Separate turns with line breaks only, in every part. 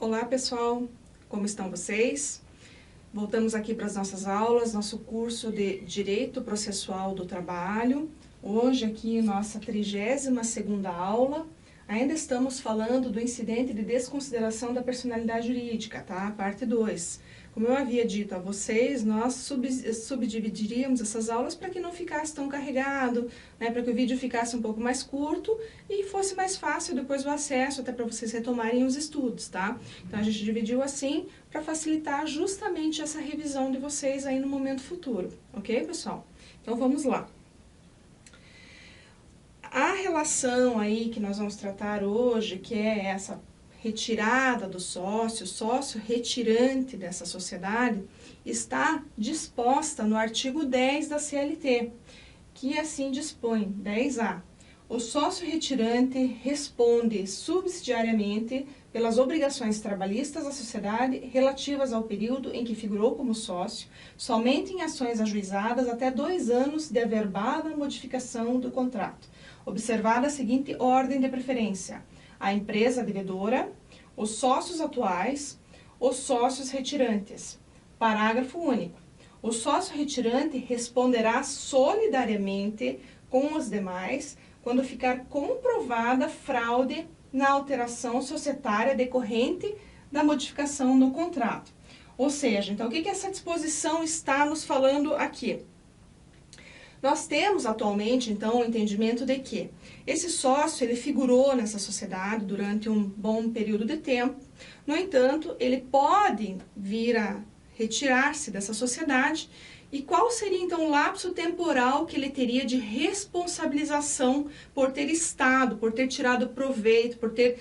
Olá pessoal, como estão vocês? Voltamos aqui para as nossas aulas, nosso curso de Direito Processual do Trabalho. Hoje aqui nossa 32ª aula. Ainda estamos falando do incidente de desconsideração da personalidade jurídica, tá? Parte 2. Como eu havia dito a vocês, nós subdividiríamos essas aulas para que não ficasse tão carregado, né? Para que o vídeo ficasse um pouco mais curto e fosse mais fácil depois o acesso, até para vocês retomarem os estudos, tá? Então a gente dividiu assim para facilitar justamente essa revisão de vocês aí no momento futuro, ok, pessoal? Então vamos lá. A relação aí que nós vamos tratar hoje, que é essa retirada do sócio retirante dessa sociedade, está disposta no artigo 10 da CLT, que assim dispõe, 10A. O sócio retirante responde subsidiariamente pelas obrigações trabalhistas da sociedade relativas ao período em que figurou como sócio, somente em ações ajuizadas até 2 anos de averbada modificação do contrato, observada a seguinte ordem de preferência: a empresa devedora, os sócios atuais, os sócios retirantes. Parágrafo único. O sócio retirante responderá solidariamente com os demais quando ficar comprovada fraude na alteração societária decorrente da modificação do contrato. Ou seja, então, o que essa disposição está nos falando aqui? Nós temos atualmente, então, o entendimento de que esse sócio, ele figurou nessa sociedade durante um bom período de tempo. No entanto, ele pode vir a retirar-se dessa sociedade. E qual seria, então, o lapso temporal que ele teria de responsabilização por ter estado, por ter tirado proveito, por ter,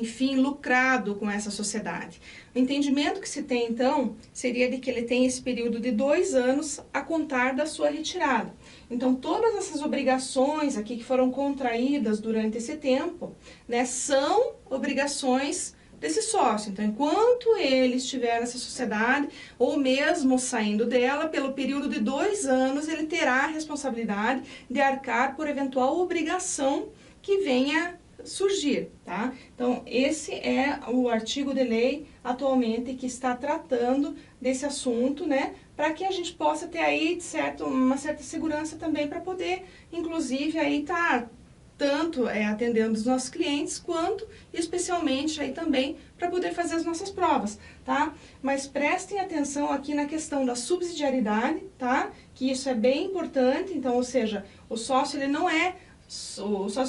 enfim, lucrado com essa sociedade? O entendimento que se tem, então, seria de que ele tem esse período de 2 anos a contar da sua retirada. Então, todas essas obrigações aqui que foram contraídas durante esse tempo, né, são obrigações desse sócio. Então, enquanto ele estiver nessa sociedade, ou mesmo saindo dela, pelo período de 2 anos, ele terá a responsabilidade de arcar por eventual obrigação que venha surgir, tá? Então, esse é o artigo de lei atualmente que está tratando desse assunto, né? Para que a gente possa ter aí, uma certa segurança também para poder, inclusive, aí tá tanto atendendo os nossos clientes, quanto especialmente aí também para poder fazer as nossas provas, tá? Mas prestem atenção aqui na questão da subsidiariedade, tá? Que isso é bem importante, então, ou seja, o sócio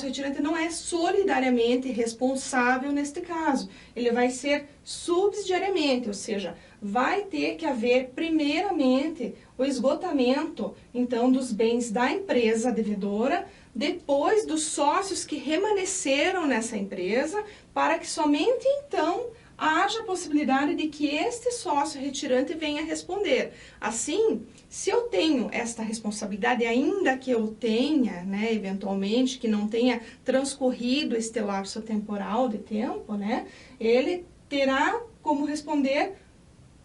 retirante não é solidariamente responsável neste caso, ele vai ser subsidiariamente, ou seja, vai ter que haver primeiramente o esgotamento, então, dos bens da empresa devedora, depois dos sócios que remanesceram nessa empresa, para que somente então haja a possibilidade de que este sócio retirante venha responder. Assim, se eu tenho esta responsabilidade, ainda que eu tenha, né, eventualmente, que não tenha transcorrido este lapso temporal de tempo, né, ele terá como responder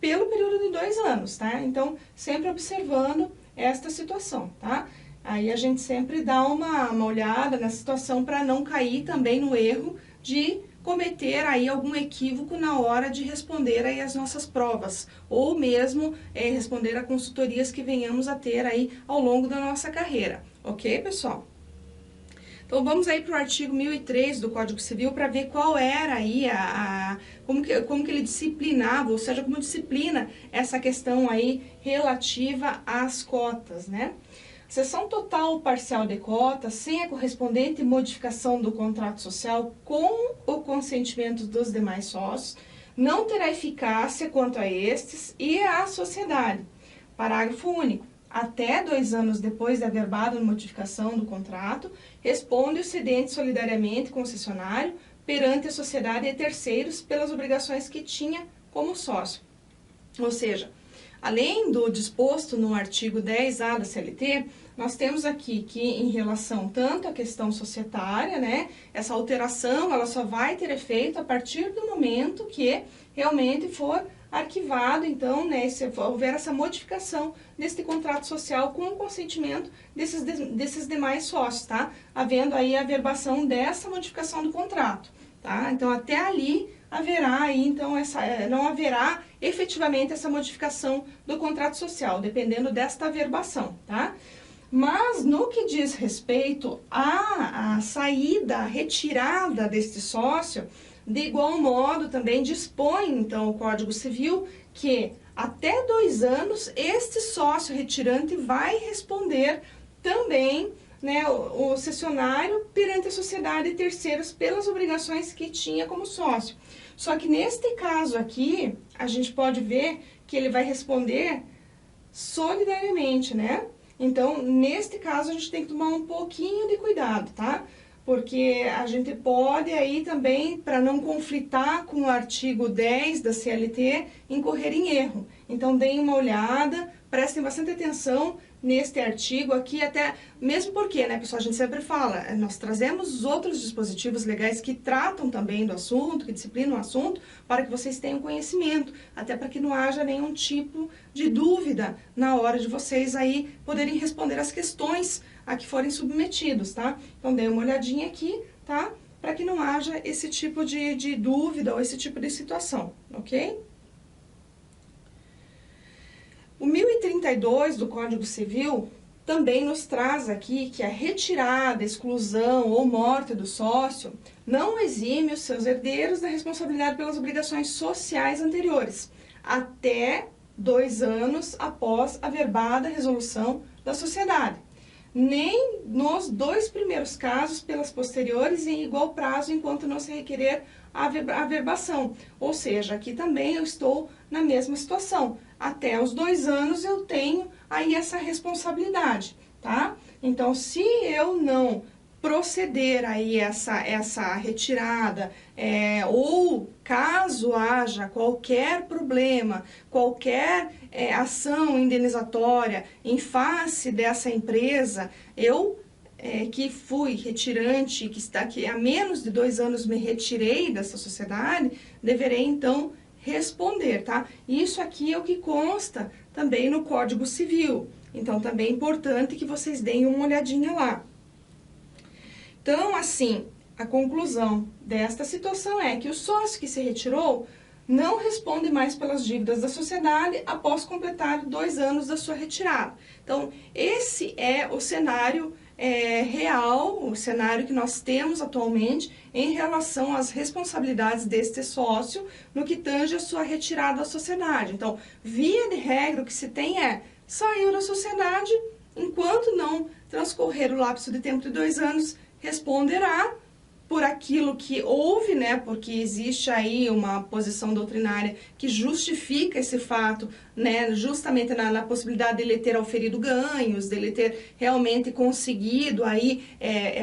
pelo período de 2 anos, tá? Então, sempre observando esta situação, tá? Aí a gente sempre dá uma olhada na situação para não cair também no erro de cometer aí algum equívoco na hora de responder aí as nossas provas, ou mesmo responder a consultorias que venhamos a ter aí ao longo da nossa carreira, ok, pessoal? Então vamos aí para o artigo 1003 do Código Civil para ver qual era aí como que ele disciplinava, ou seja, como disciplina essa questão aí relativa às cotas, né? Cessão total ou parcial de cota, sem a correspondente modificação do contrato social com o consentimento dos demais sócios, não terá eficácia quanto a estes e à sociedade. Parágrafo único. Até 2 anos depois da averbada modificação do contrato, responde o cedente solidariamente concessionário perante a sociedade e terceiros pelas obrigações que tinha como sócio. Ou seja, além do disposto no artigo 10A da CLT, nós temos aqui que em relação tanto à questão societária, né, essa alteração ela só vai ter efeito a partir do momento que realmente for arquivado, então, né, se houver essa modificação deste contrato social com o consentimento desses demais sócios, tá? Havendo aí a averbação dessa modificação do contrato, tá? Então, até ali haverá aí, então, não haverá efetivamente essa modificação do contrato social, dependendo desta averbação, tá? Mas no que diz respeito à saída, à retirada deste sócio, de igual modo também dispõe então o Código Civil que até 2 anos este sócio retirante vai responder também, né, o cessionário perante a sociedade e terceiros pelas obrigações que tinha como sócio. Só que neste caso aqui, a gente pode ver que ele vai responder solidariamente, né? Então, neste caso, a gente tem que tomar um pouquinho de cuidado, tá? Porque a gente pode aí também, para não conflitar com o artigo 10 da CLT, incorrer em erro. Então, deem uma olhada, prestem bastante atenção neste artigo aqui, até mesmo porque, né, pessoal, a gente sempre fala, nós trazemos outros dispositivos legais que tratam também do assunto, que disciplinam o assunto, para que vocês tenham conhecimento, até para que não haja nenhum tipo de dúvida na hora de vocês aí poderem responder as questões a que forem submetidos, tá? Então, dê uma olhadinha aqui, tá? Para que não haja esse tipo de dúvida ou esse tipo de situação, ok? O 1032 do Código Civil também nos traz aqui que a retirada, exclusão ou morte do sócio não exime os seus herdeiros da responsabilidade pelas obrigações sociais anteriores, até 2 anos após a verbada resolução da sociedade, nem nos 2 primeiros casos pelas posteriores em igual prazo enquanto não se requerer a averbação. Ou seja, aqui também eu estou na mesma situação. Até os 2 anos eu tenho aí essa responsabilidade, tá? Então, se eu não proceder aí essa retirada, ou caso haja qualquer problema, qualquer ação indenizatória em face dessa empresa, eu que fui retirante, que está aqui há menos de 2 anos me retirei dessa sociedade, deverei então responder, tá? Isso aqui é o que consta também no Código Civil, então também é importante que vocês deem uma olhadinha lá. Então, assim, a conclusão desta situação é que o sócio que se retirou não responde mais pelas dívidas da sociedade após completar 2 anos da sua retirada. Então, esse é o cenário real, o cenário que nós temos atualmente em relação às responsabilidades deste sócio no que tange a sua retirada da sociedade. Então, via de regra, o que se tem saiu da sociedade, enquanto não transcorrer o lapso de tempo de 2 anos, responderá por aquilo que houve, né, porque existe aí uma posição doutrinária que justifica esse fato, né, justamente na possibilidade dele ter auferido ganhos, dele ter realmente conseguido aí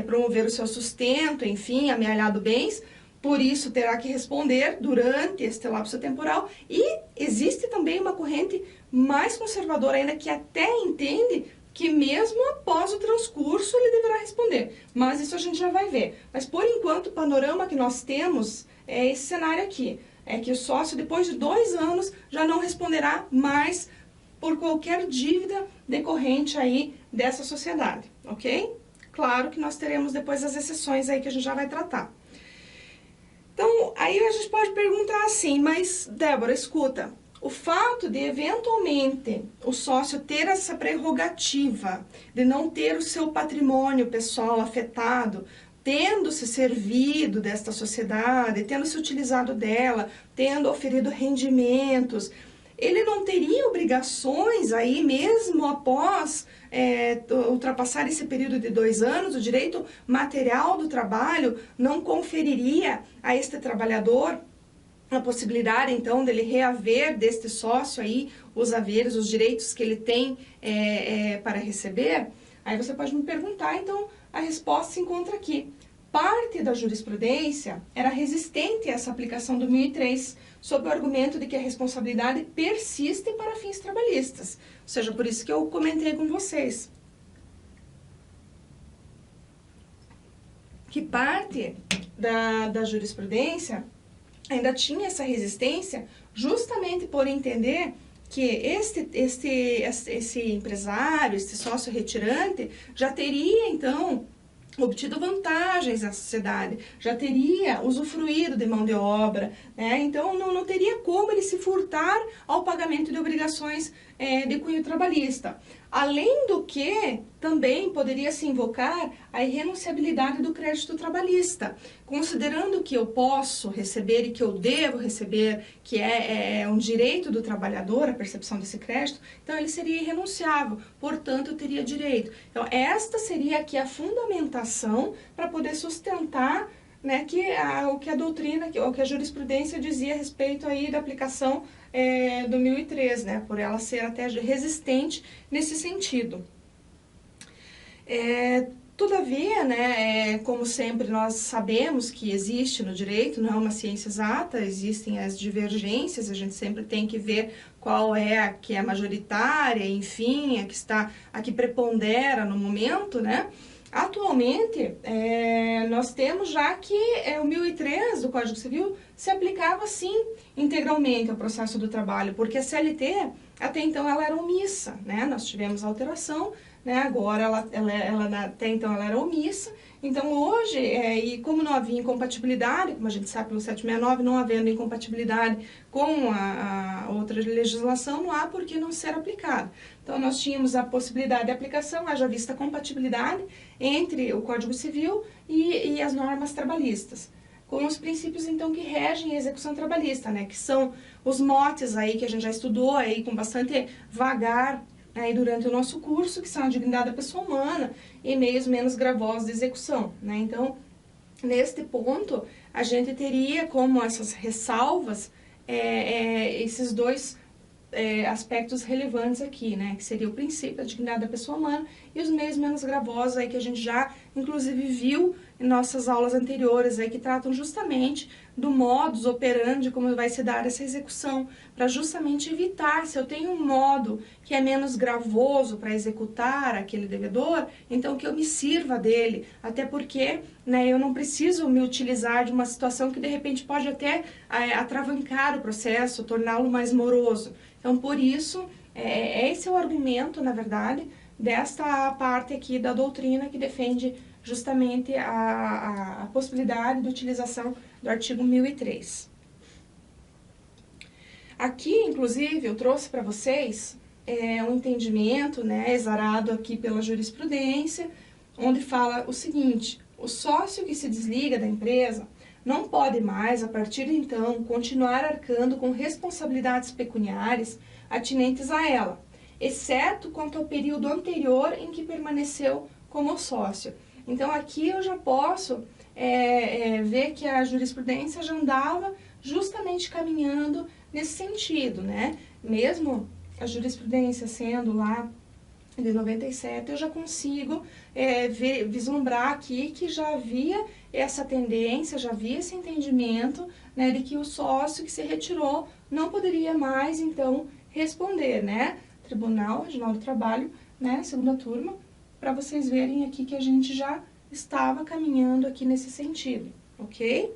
promover o seu sustento, enfim, amealhado bens, por isso terá que responder durante este lapso temporal. E existe também uma corrente mais conservadora ainda que até entende que mesmo após o transcurso ele deverá responder. Mas isso a gente já vai ver. Mas por enquanto o panorama que nós temos é esse cenário aqui. É que o sócio depois de 2 anos já não responderá mais por qualquer dívida decorrente aí dessa sociedade, ok? Claro que nós teremos depois as exceções aí que a gente já vai tratar. Então, aí a gente pode perguntar assim, mas Débora, escuta, o fato de, eventualmente, o sócio ter essa prerrogativa de não ter o seu patrimônio pessoal afetado, tendo se servido desta sociedade, tendo se utilizado dela, tendo oferido rendimentos, ele não teria obrigações aí mesmo após ultrapassar esse período de 2 anos, o direito material do trabalho não conferiria a este trabalhador a possibilidade, então, dele reaver deste sócio aí os haveres, os direitos que ele tem para receber? Aí você pode me perguntar, então, a resposta se encontra aqui. Parte da jurisprudência era resistente a essa aplicação do 1003, sob o argumento de que a responsabilidade persiste para fins trabalhistas. Ou seja, por isso que eu comentei com vocês. Que parte da jurisprudência ainda tinha essa resistência justamente por entender que esse empresário, esse sócio retirante, já teria, então, obtido vantagens na sociedade, já teria usufruído de mão de obra, né? Então não teria como ele se furtar ao pagamento de obrigações de cunho trabalhista. Além do que, também poderia se invocar a irrenunciabilidade do crédito trabalhista, considerando que eu posso receber e que eu devo receber, que é um direito do trabalhador, a percepção desse crédito, então ele seria irrenunciável, portanto eu teria direito. Então esta seria aqui a fundamentação para poder sustentar, né, o que a doutrina, o que a jurisprudência dizia a respeito aí da aplicação do 1003, né, por ela ser até resistente nesse sentido. Todavia, né, como sempre nós sabemos que existe no direito, não é uma ciência exata, existem as divergências, a gente sempre tem que ver qual é a que é majoritária, enfim, a que prepondera no momento, né. Atualmente, nós temos já que o 1003 do Código Civil se aplicava, sim, integralmente ao processo do trabalho, porque a CLT, até então, ela era omissa, né? Nós tivemos alteração, né? Agora, até então, ela era omissa. Então, hoje, e como não havia incompatibilidade, como a gente sabe pelo 769, não havendo incompatibilidade com a outra legislação, não há por que não ser aplicada. Então, nós tínhamos a possibilidade de aplicação, haja vista a compatibilidade entre o Código Civil e as normas trabalhistas, com os princípios, então, que regem a execução trabalhista, né, que são os motes aí que a gente já estudou aí com bastante vagar aí durante o nosso curso, que são a dignidade da pessoa humana e meios menos gravosos de execução, né. Então, neste ponto, a gente teria como essas ressalvas esses dois aspectos relevantes aqui, né, que seria o princípio da dignidade da pessoa humana e os meios menos gravosos aí que a gente já, inclusive, viu em nossas aulas anteriores aí que tratam justamente do modus operandi, como vai se dar essa execução, para justamente evitar, se eu tenho um modo que é menos gravoso para executar aquele devedor, então que eu me sirva dele, até porque, né, eu não preciso me utilizar de uma situação que de repente pode até atravancar o processo, torná-lo mais moroso. Então, por isso, esse é o argumento, na verdade, desta parte aqui da doutrina que defende justamente a possibilidade de utilização do artigo 1003. Aqui, inclusive, eu trouxe para vocês um entendimento, né, exarado aqui pela jurisprudência, onde fala o seguinte: o sócio que se desliga da empresa não pode mais, a partir de então, continuar arcando com responsabilidades pecuniárias atinentes a ela, exceto quanto ao período anterior em que permaneceu como sócio. Então, aqui eu já posso ver que a jurisprudência já andava justamente caminhando nesse sentido, né? Mesmo a jurisprudência sendo lá de 97, eu já consigo vislumbrar aqui que já havia essa tendência, já havia esse entendimento, né, de que o sócio que se retirou não poderia mais, então, responder, né? Tribunal Regional do Trabalho, né, segunda turma, para vocês verem aqui que a gente já estava caminhando aqui nesse sentido, ok?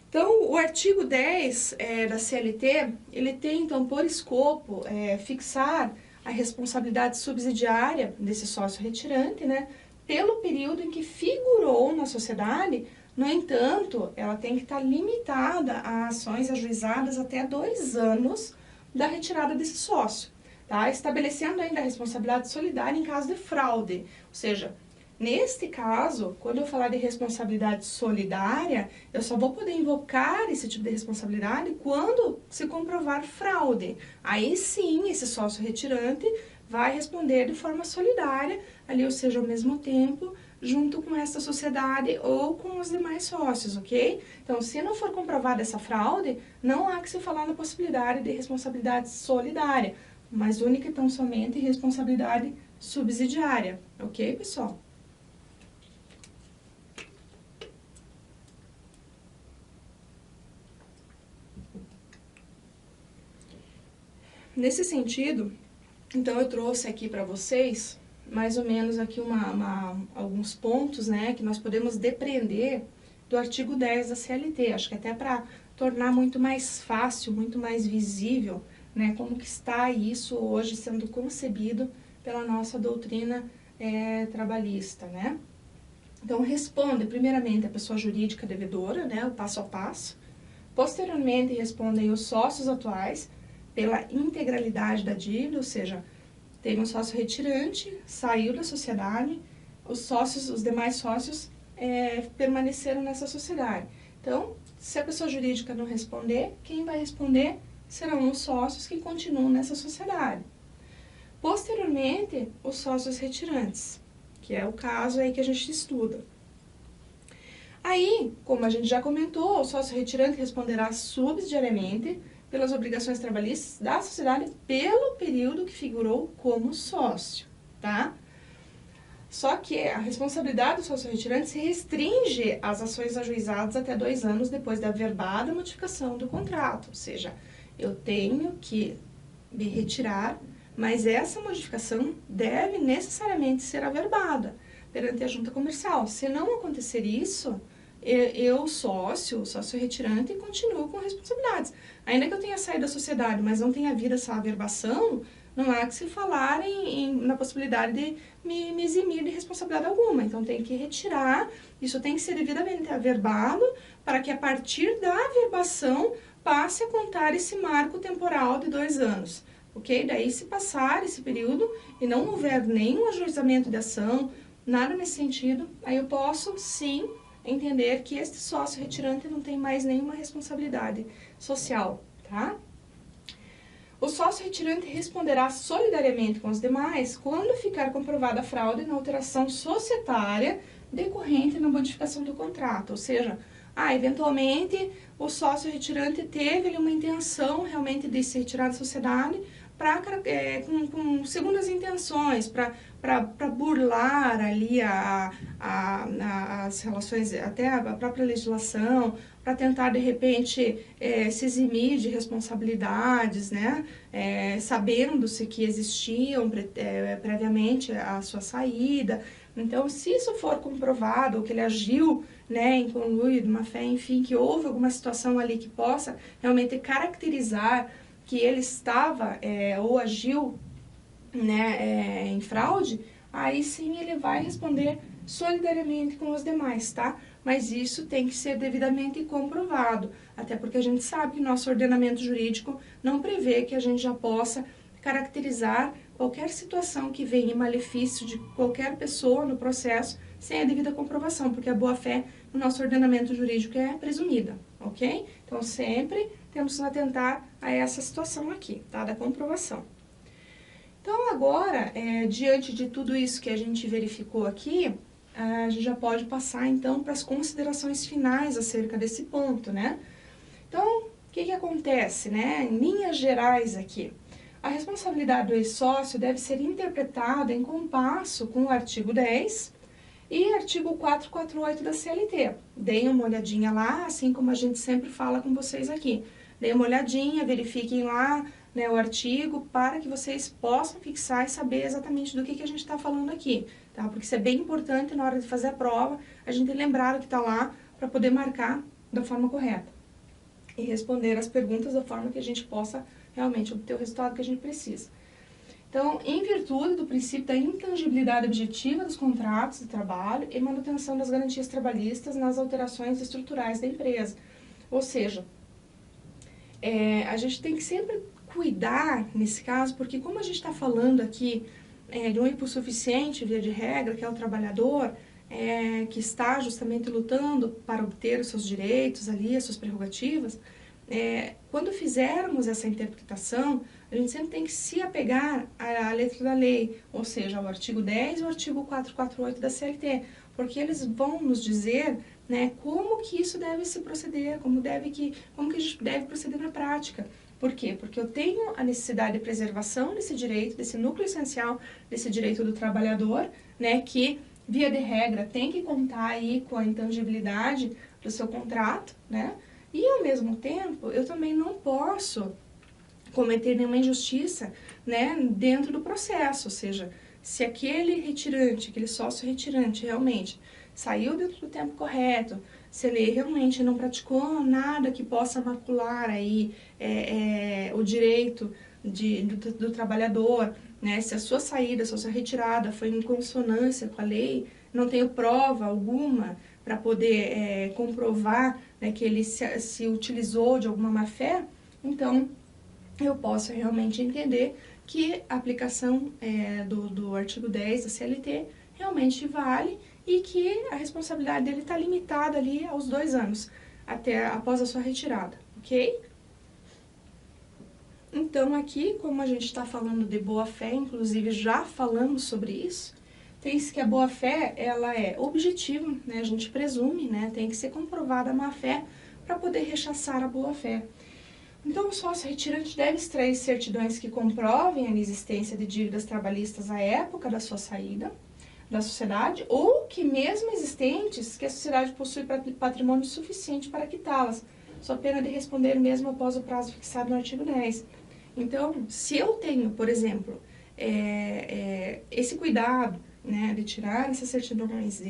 Então, o artigo 10 da CLT, ele tem, então, por escopo, fixar a responsabilidade subsidiária desse sócio retirante, né, pelo período em que figurou na sociedade. No entanto, ela tem que estar limitada a ações ajuizadas até 2 anos da retirada desse sócio, tá? Estabelecendo ainda a responsabilidade solidária em caso de fraude, ou seja, neste caso, quando eu falar de responsabilidade solidária, eu só vou poder invocar esse tipo de responsabilidade quando se comprovar fraude. Aí sim, esse sócio retirante vai responder de forma solidária, ali, ou seja, ao mesmo tempo, junto com essa sociedade ou com os demais sócios, ok? Então, se não for comprovada essa fraude, não há que se falar na possibilidade de responsabilidade solidária, mas única e tão somente responsabilidade subsidiária, ok, pessoal? Nesse sentido, então eu trouxe aqui para vocês mais ou menos aqui alguns pontos, né, que nós podemos depreender do artigo 10 da CLT. Acho que até para tornar muito mais fácil, muito mais visível, né, como que está isso hoje sendo concebido pela nossa doutrina trabalhista, né? Então, responde primeiramente a pessoa jurídica devedora, né, o passo a passo. Posteriormente, respondem os sócios atuais pela integralidade da dívida, ou seja, teve um sócio retirante, saiu da sociedade, os demais sócios permaneceram nessa sociedade. Então, se a pessoa jurídica não responder, quem vai responder serão os sócios que continuam nessa sociedade. Posteriormente, os sócios retirantes, que é o caso aí que a gente estuda. Aí, como a gente já comentou, o sócio retirante responderá subsidiariamente pelas obrigações trabalhistas da sociedade pelo período que figurou como sócio, tá? Só que a responsabilidade do sócio retirante se restringe às ações ajuizadas até 2 anos depois da averbada modificação do contrato, ou seja, eu tenho que me retirar, mas essa modificação deve necessariamente ser averbada perante a junta comercial. Se não acontecer isso, o sócio retirante, continuo com responsabilidades. Ainda que eu tenha saído da sociedade, mas não tenha havido essa averbação, não há que se falar na possibilidade de me eximir de responsabilidade alguma. Então, tem que retirar, isso tem que ser devidamente averbado, para que a partir da averbação passe a contar esse marco temporal de 2 anos. Ok? Daí, se passar esse período e não houver nenhum ajuizamento de ação, nada nesse sentido, aí eu posso, sim, entender que este sócio retirante não tem mais nenhuma responsabilidade social, tá? O sócio retirante responderá solidariamente com os demais quando ficar comprovada a fraude na alteração societária decorrente na modificação do contrato, ou seja, eventualmente o sócio retirante teve ali uma intenção realmente de se retirar da sociedade com segundas intenções, para burlar ali as relações, até a própria legislação, para tentar, de repente, se eximir de responsabilidades, né? Sabendo-se que existiam previamente a sua saída. Então, se isso for comprovado, que ele agiu, né, em conluio, de má fé, enfim, que houve alguma situação ali que possa realmente caracterizar que ele estava ou agiu, né, em fraude, aí sim ele vai responder solidariamente com os demais, tá? Mas isso tem que ser devidamente comprovado, até porque a gente sabe que nosso ordenamento jurídico não prevê que a gente já possa caracterizar qualquer situação que venha em malefício de qualquer pessoa no processo sem a devida comprovação, porque a boa-fé no nosso ordenamento jurídico é presumida, ok? Então, sempre temos que nos atentar a essa situação aqui, tá? Da comprovação. Então, agora, diante de tudo isso que a gente verificou aqui, a gente já pode passar, então, para as considerações finais acerca desse ponto, né? Então, o que acontece, né? Em linhas gerais aqui, a responsabilidade do ex-sócio deve ser interpretada em compasso com o artigo 10 e artigo 448 da CLT. Deem uma olhadinha lá, assim como a gente sempre fala com vocês aqui. Deem uma olhadinha, verifiquem lá, né, o artigo, para que vocês possam fixar e saber exatamente do que a gente está falando aqui, tá? Porque isso é bem importante na hora de fazer a prova, a gente lembrar o que está lá para poder marcar da forma correta e responder as perguntas da forma que a gente possa realmente obter o resultado que a gente precisa. Então, em virtude do princípio da intangibilidade objetiva dos contratos de trabalho e manutenção das garantias trabalhistas nas alterações estruturais da empresa. Ou seja, a gente tem que sempre cuidar nesse caso, porque como a gente está falando aqui de um hipossuficiente, via de regra, que é o trabalhador, que está justamente lutando para obter os seus direitos ali, as suas prerrogativas, quando fizermos essa interpretação, a gente sempre tem que se apegar à letra da lei, ou seja, ao artigo 10 e ao artigo 448 da CLT, porque eles vão nos dizer, né, como que isso deve se proceder, como que a gente deve proceder na prática. Por quê? Porque eu tenho a necessidade de preservação desse direito, desse núcleo essencial, desse direito do trabalhador, né, que, via de regra, tem que contar aí com a intangibilidade do seu contrato, né, e, ao mesmo tempo, eu também não posso cometer nenhuma injustiça, né, dentro do processo, ou seja, se aquele retirante, aquele sócio retirante realmente saiu dentro do tempo correto, se ele realmente não praticou nada que possa macular aí o direito do trabalhador, né? Se a sua saída, se a sua retirada foi em consonância com a lei, não tenho prova alguma para poder comprovar, né, que ele se utilizou de alguma má-fé, então eu posso realmente entender que a aplicação do artigo 10 da CLT realmente vale e que a responsabilidade dele está limitada ali aos 2 anos, até após a sua retirada, ok? Então aqui, como a gente está falando de boa-fé, inclusive já falamos sobre isso, tem-se que a boa-fé, ela é objetiva, né? A gente presume, né? Tem que ser comprovada a má-fé para poder rechaçar a boa-fé. Então, o sócio retirante deve extrair certidões que comprovem a inexistência de dívidas trabalhistas à época da sua saída da sociedade, ou que mesmo existentes, que a sociedade possui patrimônio suficiente para quitá-las, só pena de responder mesmo após o prazo fixado no artigo 10. Então, se eu tenho, por exemplo, esse cuidado, né, de tirar essas certidões,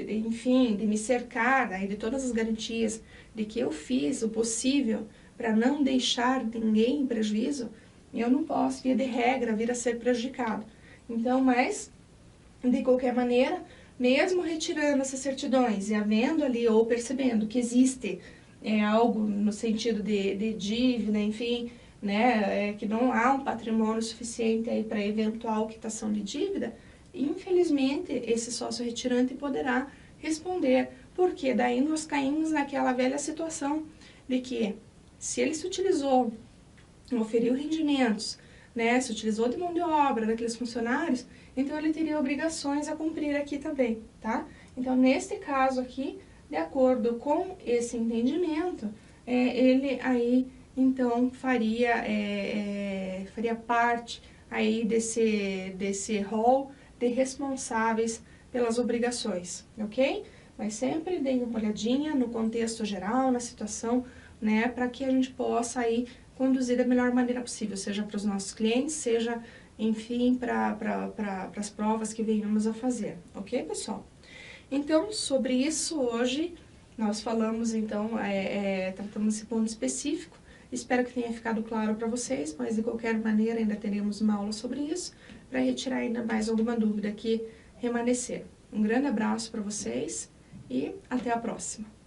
enfim, de me cercar aí de todas as garantias de que eu fiz o possível para não deixar ninguém em prejuízo, eu não posso, via de regra, vir a ser prejudicado. Então, mas, de qualquer maneira, mesmo retirando essas certidões e havendo ali, ou percebendo que existe algo no sentido de dívida, enfim, né, que não há um patrimônio suficiente aí para eventual quitação de dívida, infelizmente, esse sócio retirante poderá responder, porque daí nós caímos naquela velha situação de que, se ele se utilizou, oferiu rendimentos, né, se utilizou de mão de obra daqueles funcionários, então ele teria obrigações a cumprir aqui também, tá? Então, neste caso aqui, de acordo com esse entendimento, ele aí, então, faria parte aí desse rol de responsáveis pelas obrigações, ok? Mas sempre dê uma olhadinha no contexto geral, na situação, né, para que a gente possa aí conduzir da melhor maneira possível, seja para os nossos clientes, seja, enfim, para as provas que venhamos a fazer, ok, pessoal? Então, sobre isso, hoje, nós falamos, então, tratamos esse ponto específico. Espero que tenha ficado claro para vocês, mas de qualquer maneira ainda teremos uma aula sobre isso, para retirar ainda mais alguma dúvida que remanescer. Um grande abraço para vocês e até a próxima!